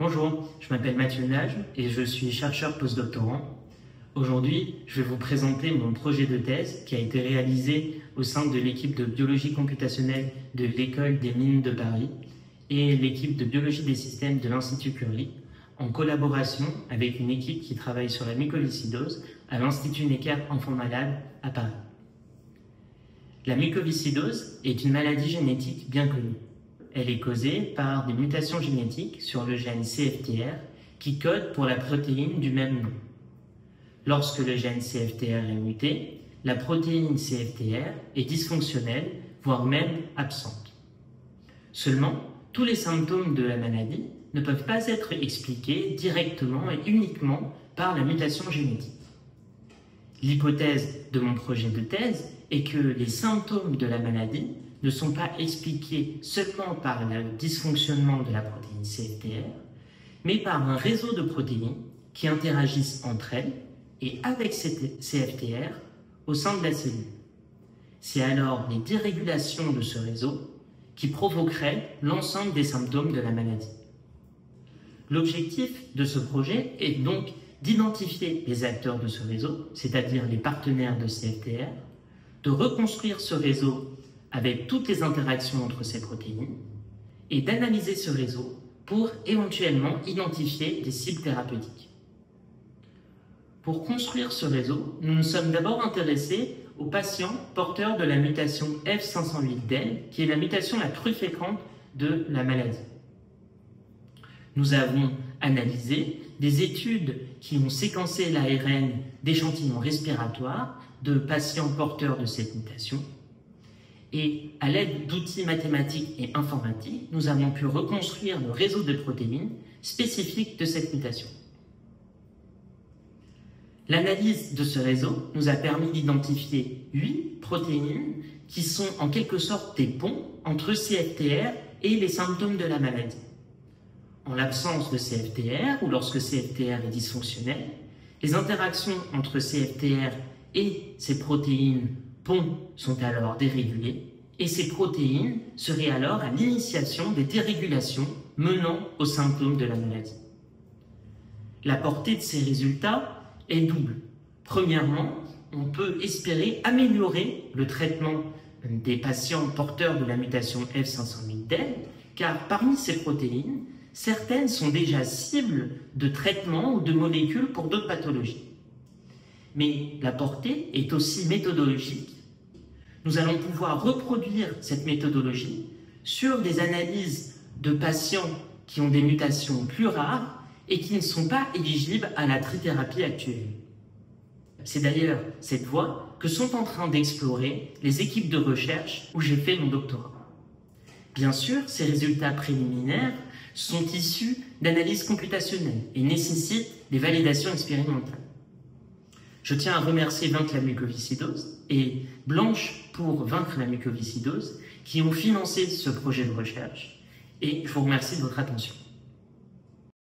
Bonjour, je m'appelle Mathieu Nage et je suis chercheur postdoctorant. Aujourd'hui, je vais vous présenter mon projet de thèse qui a été réalisé au sein de l'équipe de biologie computationnelle de l'École des Mines de Paris et l'équipe de biologie des systèmes de l'Institut Curie, en collaboration avec une équipe qui travaille sur la mucoviscidose à l'Institut Necker Enfants Malades à Paris. La mucoviscidose est une maladie génétique bien connue. Elle est causée par des mutations génétiques sur le gène CFTR qui code pour la protéine du même nom. Lorsque le gène CFTR est muté, la protéine CFTR est dysfonctionnelle, voire même absente. Seulement, tous les symptômes de la maladie ne peuvent pas être expliqués directement et uniquement par la mutation génétique. L'hypothèse de mon projet de thèse est que les symptômes de la maladie ne sont pas expliqués seulement par le dysfonctionnement de la protéine CFTR, mais par un réseau de protéines qui interagissent entre elles et avec cette CFTR au sein de la cellule. C'est alors les dérégulations de ce réseau qui provoqueraient l'ensemble des symptômes de la maladie. L'objectif de ce projet est donc d'identifier les acteurs de ce réseau, c'est-à-dire les partenaires de CFTR, de reconstruire ce réseau avec toutes les interactions entre ces protéines et d'analyser ce réseau pour éventuellement identifier des cibles thérapeutiques. Pour construire ce réseau, nous nous sommes d'abord intéressés aux patients porteurs de la mutation F508del, qui est la mutation la plus fréquente de la maladie. Nous avons analysé des études qui ont séquencé l'ARN d'échantillons respiratoires de patients porteurs de cette mutation. Et à l'aide d'outils mathématiques et informatiques, nous avons pu reconstruire le réseau de protéines spécifiques de cette mutation. L'analyse de ce réseau nous a permis d'identifier 8 protéines qui sont en quelque sorte des ponts entre CFTR et les symptômes de la maladie. En l'absence de CFTR ou lorsque CFTR est dysfonctionnel, les interactions entre CFTR et ces protéines ponts sont alors dérégulées et ces protéines seraient alors à l'initiation des dérégulations menant aux symptômes de la maladie. La portée de ces résultats est double. Premièrement, on peut espérer améliorer le traitement des patients porteurs de la mutation F508del, car parmi ces protéines, certaines sont déjà cibles de traitement ou de molécules pour d'autres pathologies. Mais la portée est aussi méthodologique. Nous allons pouvoir reproduire cette méthodologie sur des analyses de patients qui ont des mutations plus rares et qui ne sont pas éligibles à la trithérapie actuelle. C'est d'ailleurs cette voie que sont en train d'explorer les équipes de recherche où j'ai fait mon doctorat. Bien sûr, ces résultats préliminaires sont issus d'analyses computationnelles et nécessitent des validations expérimentales. Je tiens à remercier Vaincre la mucoviscidose et Blanche pour Vaincre la mucoviscidose qui ont financé ce projet de recherche et je vous remercie de votre attention.